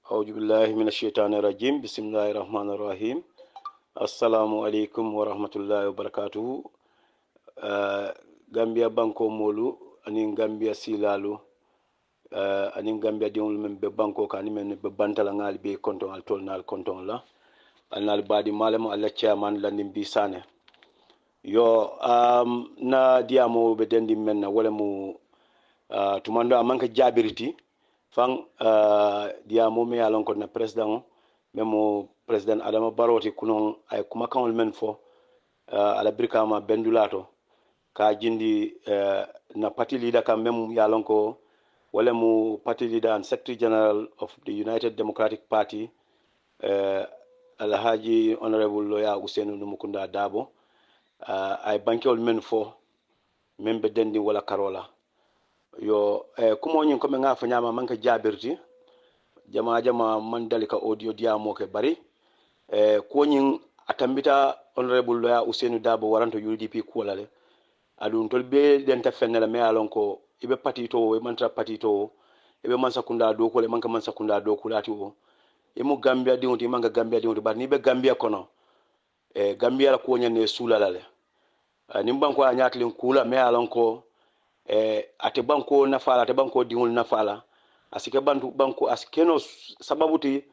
أعوذ بالله من الشيطان الرجيم بسم الله الرحمن الرحيم السلام عليكم ورحمة الله وبركاته Gambia banko molu anin Gambia silalu anin Gambia diwol men be banko kan men be bantala ngal be konton al tolnal konton la alnal badi malamo alla chairman landin bi Sanneh yo na diamo be dendi men wala mu tumando amanka jabiriti fan diamo me alon ko na president memo president Adama Barrow ti kunon ay kuma kanol men fo ala brikama bendulato ka jindi na party leader kam mem yalon ko wala mu party leader and secretary general of the United Democratic Party Alhaji Honorable Lawyer Ousainou Numukunda Dabo ay bankol men fo membe dendi wala karola yo kumo nyin ko me nga fa nyama manka jabirti jama man dalika audio diamo ke bari ko nyin atambita Honorable Lawyer Ousainou Dabo waranto UDP kuolale adun tolbe den ta fenela me alon ko ibe patito e mantra patito ibe man sakunda do ko le manka man sakunda do ko lati o e mo Gambia di wonti manga Gambia di wonti bar ni be Gambia kono Gambia la ko nyane sulalale ni banko a nyatlin kula me alon ko ate banko na fala ate banko diwol na fala asike banko askeno sababuti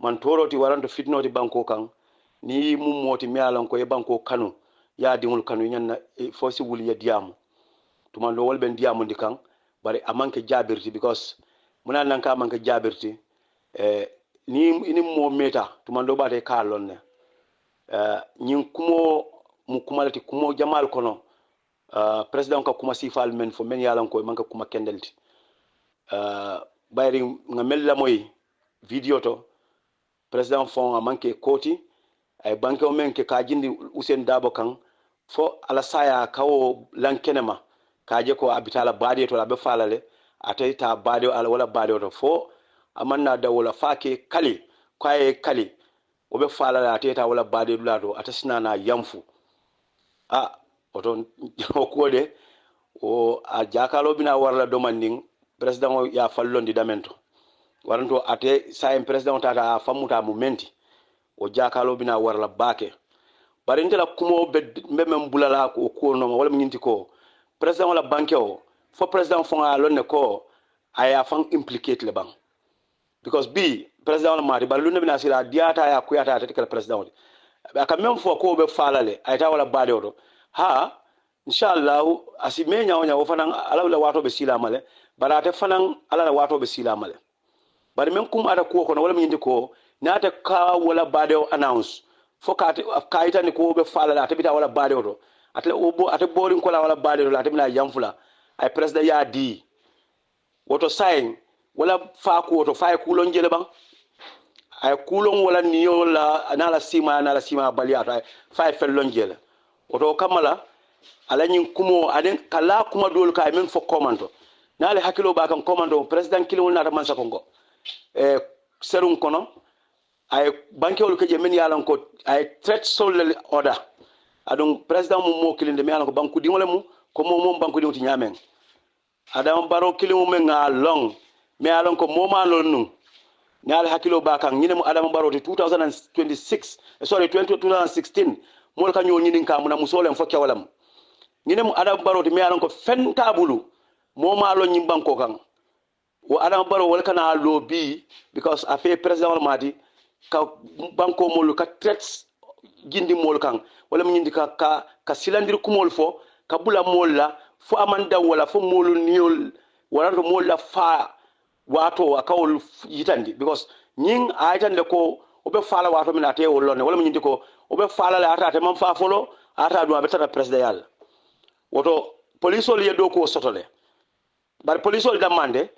man toroti waranto fitnoti banko kan ni mum moti me alon ko e banko kanu ya diwol kanu nyanna fosi wuli ya diamu tumando wol ben diamu ndikan bari amanke jabirti because muna nan ka manke jabirti ni mo meta tumando bate kalon ne nyin kumo mu kumalati kumo jamal kono president ka kuma sifal men fo men yalan ko manka kuma kendelti bayri ngamella moy video to president fon amanke koti ay banke o men ke ka jindi Ousainou Dabo kan fo ala saya kawo lankenema kaje ko abitala bade to labe falale atayta bade ala wala bade to fo amanna da wala fake kali kwaye kali obe falale atayta wala bade dulado atasina na yamfu oton ko de o a jakalo bina warla domanding president o ya fallondi damento waranto ate sayen president tata famuta mu menti o jakalo bina warla bake bari ndela kumo be mem bulala ko no wala nyinti ko president wala banke o fo president fo alonne ko aya fan implicate le bang because president wala mari bari lunde bina sira diata ya kuyata ate kala president aka mem fo ko be falale ayta wala bade odo inshallah asimenya onya wo fanan ala wato be sila male barate fanan ala wato be sila male bari men kum ada ko kono wala nyindi ko nata ka wala bade o announce fokate kaita ni ko be falala tabita wala bade oto ate boring ko la wala bade oto ate mina yamfula ay president ya di woto sign wala fa ko oto fa kulon jele ban ay kulon wala niyo la nala sima baliata fa fellon jele woto kamala ala nyin kumo aden kala kuma dol kay men fo komando nale hakilo ba kan komando president kilon na ta man sakongo serun kono ay bankewol ke je men yalan ko ay threat sole order adon president mo kilinde me yalan ko banku di mu ko mo banku di ti nyamen Adama Barrow kilimo men nga long me yalan ko mo ma lon nu nyaal hakilo ba kan nyine mu Adama Barrow 2016 mol ka nyol nyinin ka mu na musolem fo kewalam nyine mu Adama Barrow me yalan ko fen tabulu mo ma lon nyim banko kan wo Adama Barrow wal kana lobby because afi president wal madi ka banko mol ka threats jindi mol kan wala mu nyindi ka silandir kumol fo ka bula mol la fo amanda wala fo mol niol wala to mol la fa wato akawol yitandi because nyin aytande ko obe fala wato mina te wolone wala mu nyindi ko obe fala la ata man fa folo ata do abe tata president yalla woto police ol yedo ko sotole bar police ol demande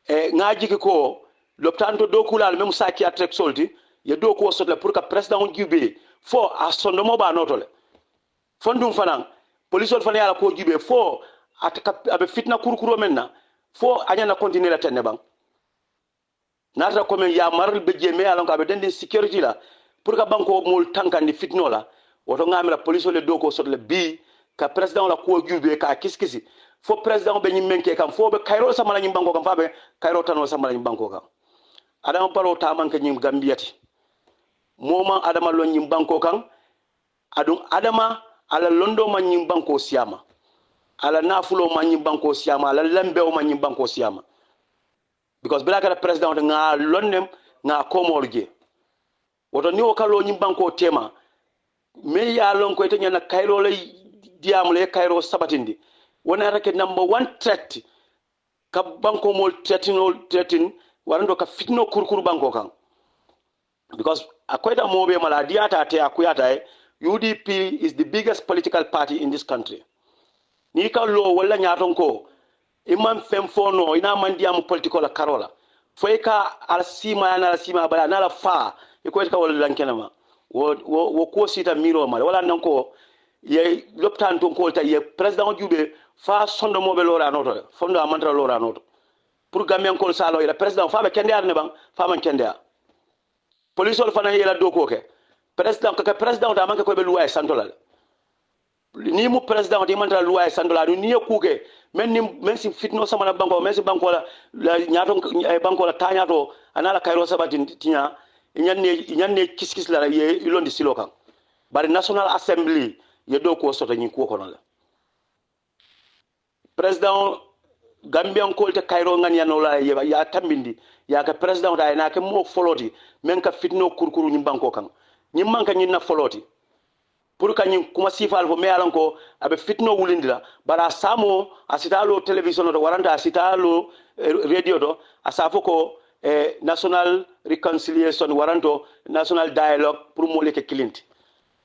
ngaji ko l'optanto do kulal même saki atrek solti ye do ko sotole pour que president on jube fo a sondo mo ba notole fondum fanan police ol fana yala ko jube fo ataka abe fitna kurkuro menna fo anyana continuer la tenne bang nata ko men ya maral be jeme alon ko abe dende security la pour que banko mol tankandi fitno la woto ngamira police ol do ko sotole ka president la ko jube ka kiskisi fo president be nyimmenke kam fo be kayro samala nyim banko kam fa be kayro tanol samala nyim banko kam adama Barrow ta man ka nyim Gambiati moma adama lon nyim banko kan adun adama ala londo man nyim banko siyama ala nafulo man nyim banko siyama ala lambew man nyim banko siyama because bila ka president nga lonnem nga komorje woto ni o kalo nyim banko tema me ya lon ko ite nyana kayro lay diamule kayro sabatindi wona rake number 1 threat ka banko mol threatin warando ka fitno kurkuru banko kan because akoida mobe mala diata te akuyata UDP is the biggest political party in this country ni ka lo wala nyaton ko imam femfono ina mandiam political la karola foi ka alsima na alsima bala na la fa iko ka wala lankenama wo ko sita miro mal wala nan ko ye loptan ton ko ta ye president jube fa sondo mobe lora noto fondo amantra lora noto pour gamien ko salo ila president fa be kende arne bang fa man kende police ol fana yela doko ke president ka president da man ko be loi santola ni mu president di mantra loi santola ni kuke men si fitno sama na banko men si banko la nyato banko la tanyato anala kairo sabati tinya nyanne kiskis la ye ilondi silokan bari national assembly ye do ko soto nyi ko kono la president gambian ko te kairo ngan yanola ya tambindi ya ka president da na ke mo foloti men ka fitno kurkuru nyi banko kan nyi manka nyi na foloti pour ka nyi kuma sifal fo me alan ko abe fitno wulindira bara samo asitalo television do waranta asitalo radio do asafo ko national reconciliation waranto national dialogue pour mole ke kilinti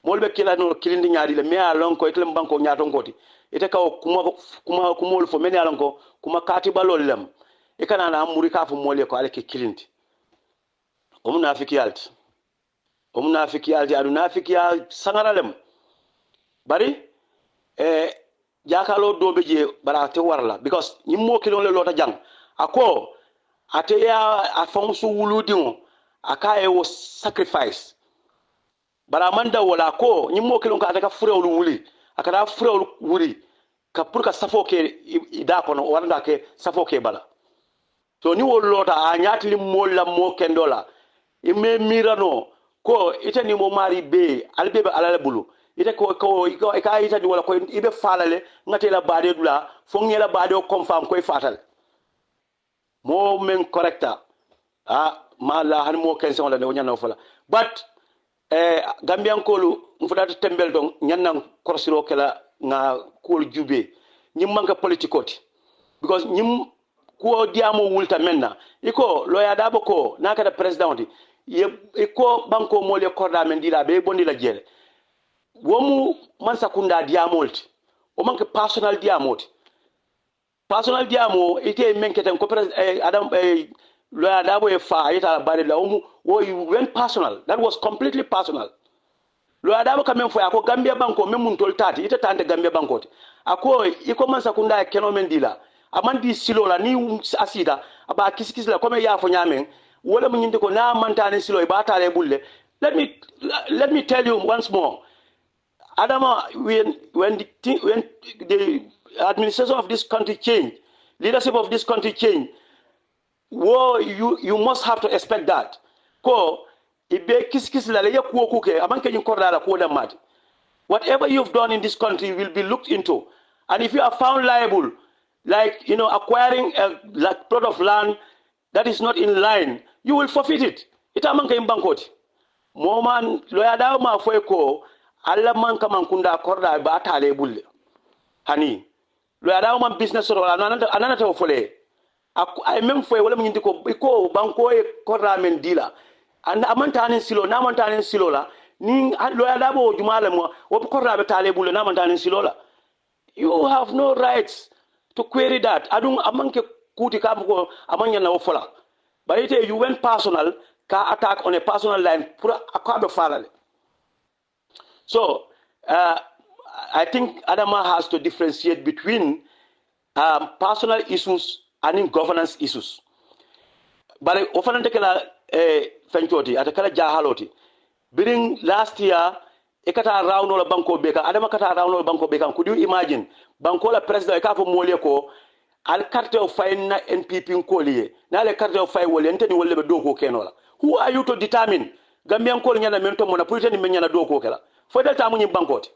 molbe kilano kilindi nyaadi le me alan ko itlem banko nyaaton koti ite ka kuma kumol fo men alan ko kuma katiba lollem e kana na muri ka fo mole ko ale ke kilinti o munafiki yalti adu nafiki ya sangaralem bari jakalo dobe je bara te warla because nyimmo kilon le lota jang ako ate ya afonsu wuludingo akaye wo sacrifice bara manda wala ko nyimmo kilon ka ataka furewul wuli akada furewul wuri ka pour ka safoke ida kono wanda ke safoke bala to ni wol lota a nyatli molla mo kendola imme mirano ko itani mo mari be albebe alala bulu ite ko ka itani wala ko ibe falale ngatela bade dula fongela bade o confirm koy fatal mo men correcta ma la han mo kenson la ne nyana fala but gambian kolu mfudata tembel don nyannan korsiro kala nga kol jube nyim manka politikoti because nyim ko diamo wulta menna iko loya dabo ko nakada president ye iko banko mole korda men dila be bondi la jele womu man sakunda diamolti o manke personal diamoti personal diamo ite menketen ko adam loya dabo e fa ita bare la womu wo went personal that was completely personal loya dabo kamen fo ako gambia banko memun tol tati ite tante gambia banko ako iko man sakunda keno men dila amandi silola ni asida aba kisikis la comme ya fo nyamen wala mu nyinde ko na mantane silo e batale bulle let me tell you once more adama when the administration of this country change leadership of this country change you must have to expect that ko ibe kisikis la ya ku ke amanke nyin korda la ko da mat whatever you've done in this country will be looked into, and if you are found liable, like acquiring a plot of land that is not in line, you will forfeit it. Itamanka imbankoti. Moman loya daw ma foy ko alla man kaman kunda korda ba tale bulle. Hani loya daw man business ro anana taw fole. Ay même foy wala nyindi ko banko e korda men dila. And amantanen silo na amantanen silo la ni loya daw jumala mo wo korda be tale bulle na amantanen silo la. You have no rights to query that. Adung amanke kuti kam ko amanya na fola. But it you went personal, ka attack on a personal line, pura akabe falale. So I think Adama has to differentiate between personal issues and governance issues. But often take la fenchoti, atakala jahaloti. During last year, ekata round ola banko beka, Adama kata round ola banko beka. Could you imagine? Banko la president ekafo mole ko al carte o fay na NPP ko liye na le carte o fay wole nteni wolle be doko kenola. Who are you to determine Gambian ko nyana mento mona pulitani men nyana doko kala fo del tamu nyi bankoti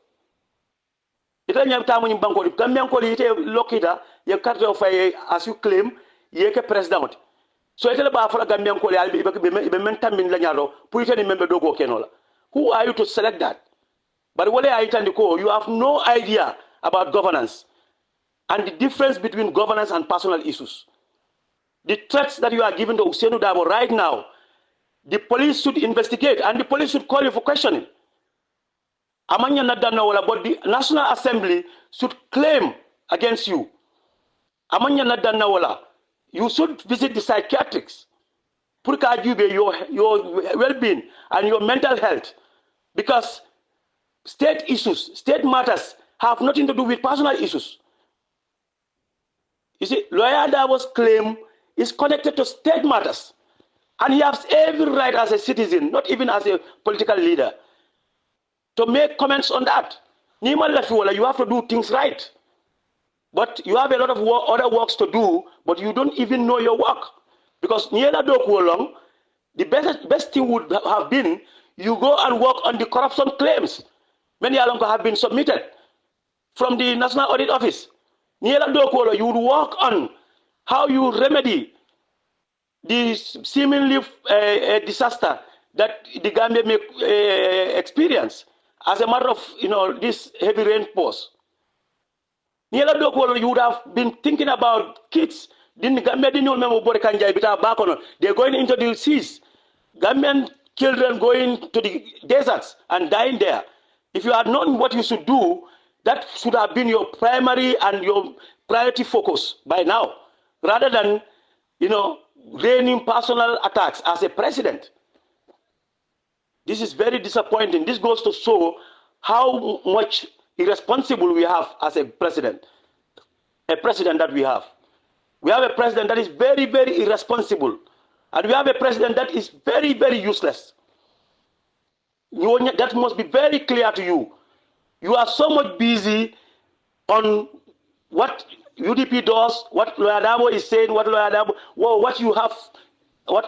ita nyam tamu nyi bankoti Gambian ko yite lokita ye carte o fay as you claim ye ke president so ite ba fala Gambian ko yal be men tamin la nyalo pulitani men be doko kenola. Who are you to select that? But wole ay tandi ko you have no idea about governance and the difference between governance and personal issues. The threats that you are giving to Ousainou Darboe right now, the police should investigate and the police should call you for questioning. Amanya Nadanawala, but the National Assembly should claim against you. Amanya Nadanawala, you should visit the psychiatrists. Purka Jube, your well-being and your mental health. Because state issues, state matters have nothing to do with personal issues. You see, Lawyer Darboe's claim is connected to state matters. And he has every right as a citizen, not even as a political leader, to make comments on that. You have to do things right. But you have a lot of other works to do, but you don't even know your work. Because the best thing would have been you go and work on the corruption claims. Many along have been submitted from the National Audit Office. You would work on how you remedy the seemingly disaster that the Gambia may experience as a matter of this heavy rainfalls. You would have been thinking about kids. They're going into the seas. Gambian children going to the deserts and dying there. If you had known what you should do, that should have been your primary and your priority focus by now, rather than, raining personal attacks as a president. This is very disappointing. This goes to show how much irresponsible we have as a president that we have. We have a president that is very, very irresponsible. And we have a president that is very, very useless. That must be very clear to you. You are so much busy on what UDP does, what Lawyer Darboe is saying, what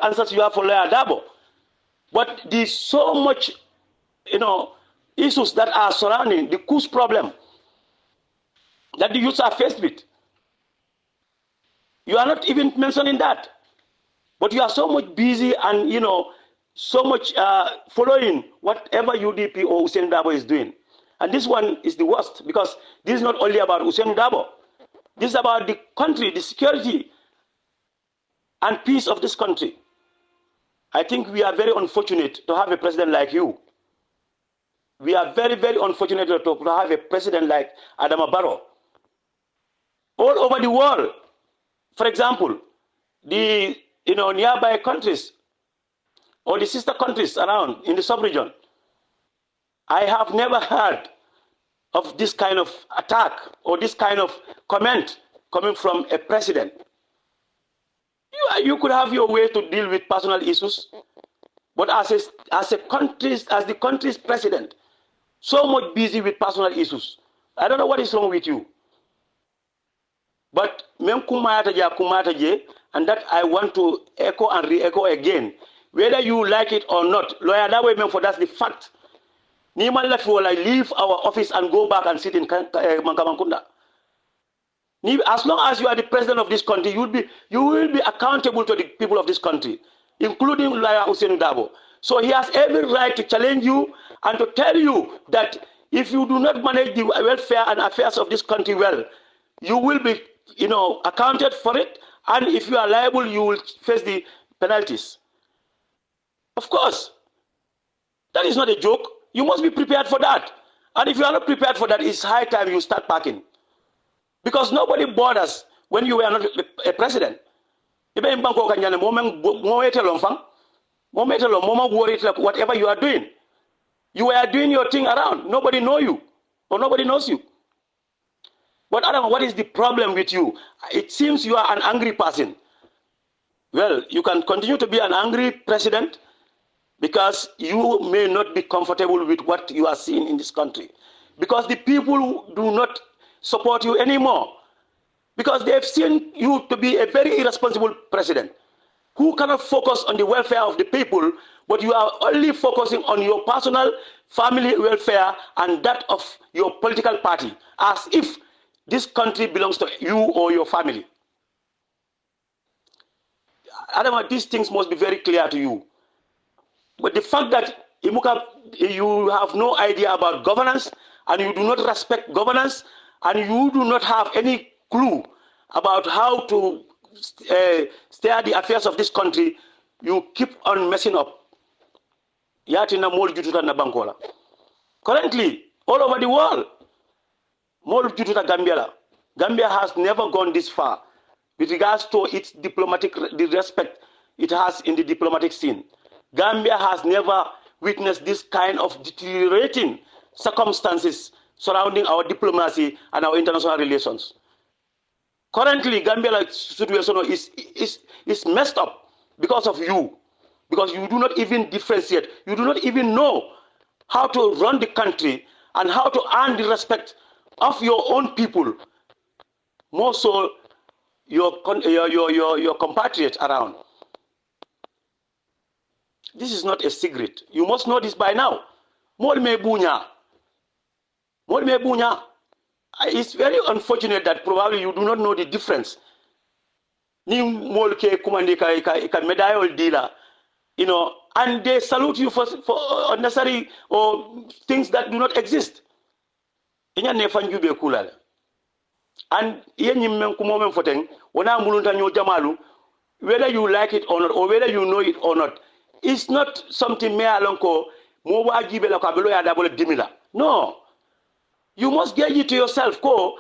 answers you have for Lawyer Darboe. But there's so much, issues that are surrounding the coups problem that the youths are faced with. You are not even mentioning that. But you are so much busy and, so much following whatever UDP or Ousainou Darboe is doing. And this one is the worst, because this is not only about Ousainou Darboe. This is about the country, the security and peace of this country. I think we are very unfortunate to have a president like you. We are very, very unfortunate to have a president like Adama Barrow. All over the world, for example, the nearby countries or the sister countries around in the sub-region, I have never heard of this kind of attack or this kind of comment coming from a president. You could have your way to deal with personal issues, but as the country's president, so much busy with personal issues. I don't know what is wrong with you. But and that I want to echo and re-echo again. Whether you like it or not, Lawyer Darboe, that's the fact. Niman left will leave our office and go back and sit in Mankamangkunda. As long as you are the president of this country, you will be accountable to the people of this country, including Lawyer Ousainou Darboe. So he has every right to challenge you and to tell you that if you do not manage the welfare and affairs of this country well, you will be, accounted for it. And if you are liable, you will face the penalties. Of course, that is not a joke. You must be prepared for that. And if you are not prepared for that, it's high time you start packing. Because nobody bothers when you were not a president. Whatever you are doing, you were doing your thing around. Nobody knows you, or nobody knows you. But Adam, what is the problem with you? It seems you are an angry person. Well, you can continue to be an angry president because you may not be comfortable with what you are seeing in this country. Because the people do not support you anymore. because they've seen you to be a very irresponsible president who cannot focus on the welfare of the people, but you are only focusing on your personal family welfare and that of your political party, as if this country belongs to you or your family. Adama, these things must be very clear to you. But the fact that Imuka, you have no idea about governance and you do not respect governance and you do not have any clue about how to steer the affairs of this country, you keep on messing up. Yatina mol jututa na bankola. Currently, all over the world, mol jututa Gambia. Gambia has never gone this far with regards to its diplomatic, the respect it has in the diplomatic scene. Gambia has never witnessed this kind of deteriorating circumstances surrounding our diplomacy and our international relations. Currently, Gambia's situation is messed up because of you, because you do not even differentiate. You do not even know how to run the country and how to earn the respect of your own people, more so your compatriots around. This is not a secret. You must know this by now. It's very unfortunate that probably you do not know the difference. You know, and they salute you for unnecessary or things that do not exist. And whether you like it or not, or whether you know it or not, it's not something no. You must get it to yourself. So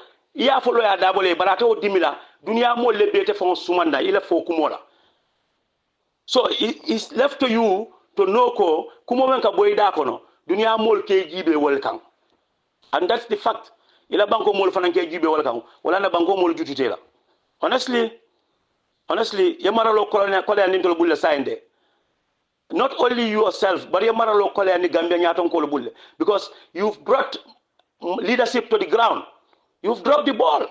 it's left to you to know and that's the fact. Honestly, not only yourself, but because you've brought leadership to the ground. You've dropped the ball.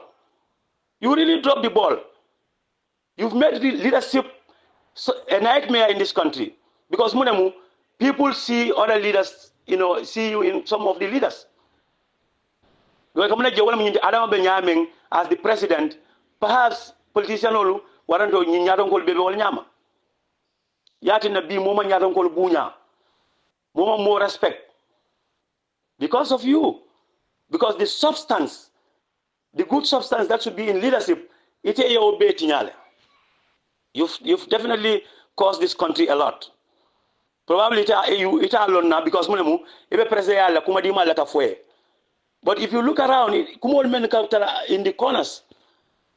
You really dropped the ball. You've made the leadership a nightmare in this country. Because people see other leaders, see you in some of the leaders. As the president, perhaps politician waranto nyaton kol bebe wal nyama. Yati na bi moma nyaton kol bunya. Moma more respect. Because of you. Because the substance, the good substance that should be in leadership, you've definitely caused this country a lot. Probably it alone now because but if you look around, in the corners,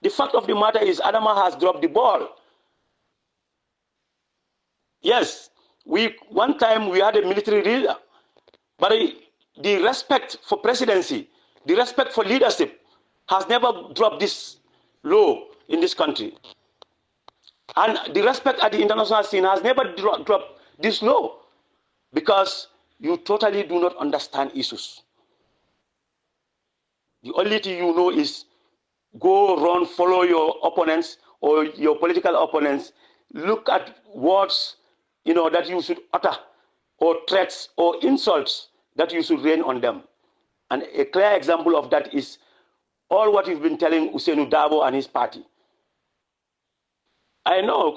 the fact of the matter is Adama has dropped the ball. Yes, one time we had a military leader, but the respect for presidency, the respect for leadership has never dropped this low in this country. And the respect at the international scene has never dropped this low because you totally do not understand issues. The only thing you know is go run, follow your opponents or your political opponents, look at words that you should utter or threats or insults that you should rain on them. And a clear example of that is all what you've been telling Usainu Dabo and his party. I know,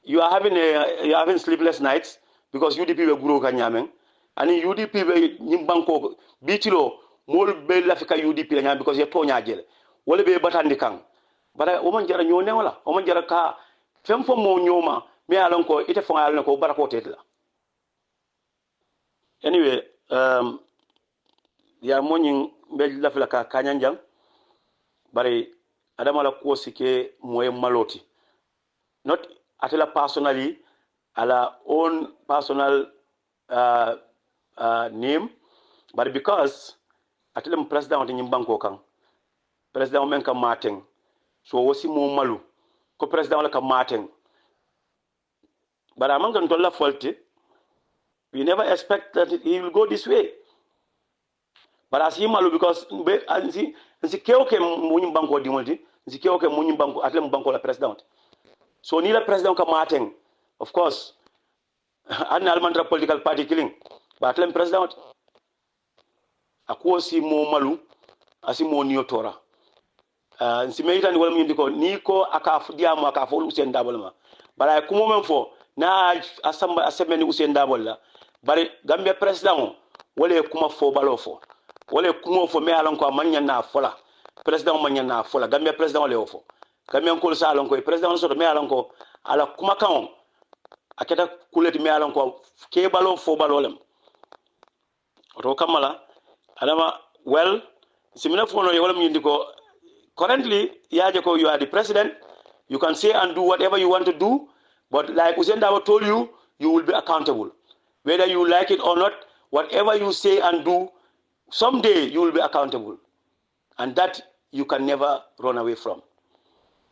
you are having sleepless nights because UDP were guru kanyameng, and UDP were nimbanko bitilo mol be lafika UDP kanyam because you tonya jele. Wole be batandi kang. But woman jara nyone wala, woman jara ka fem fo mo nyoma me alonko ite fo alonko barako tetla. Anyway, ya moñing be lafila ka kanyanjang bari adama la ko sike moye maloti. Not atela personally, ala own personal name, but because atela president ni banko kan president men ka mateng so wosi mo malu ko president la ka mateng but among dolla faulty we never expect that he will go this way, but as he malu because nsi kewo ke muñum banko dimolti nsi kewo ke muñum banko atle mu banko la president so ni la president ka maten of course adna almantra political party killing ba atle president ako si mo malu asi mo niotora nsi meitani wala mu ndiko ni ko aka diamo aka fo Usain Dabol ma bara ko mo men fo na asamba asemeni Usain Dabol la bari Gambia president wala kuma fo balo fo wala kuma fo me alon ko manya na fola president manya na fola Gambia president wala fo Gambia ko sa alon ko president so me alon ko ala kuma kan aketa kuleti me alon ko ke balo fo balo lem to kamala adama well simina fo no wala mu ndiko currently yaje ko you are the president you can say and do whatever you want to do but like Usain Dabo told you you will be accountable whether you like it or not whatever you say and do someday you will be accountable and that you can never run away from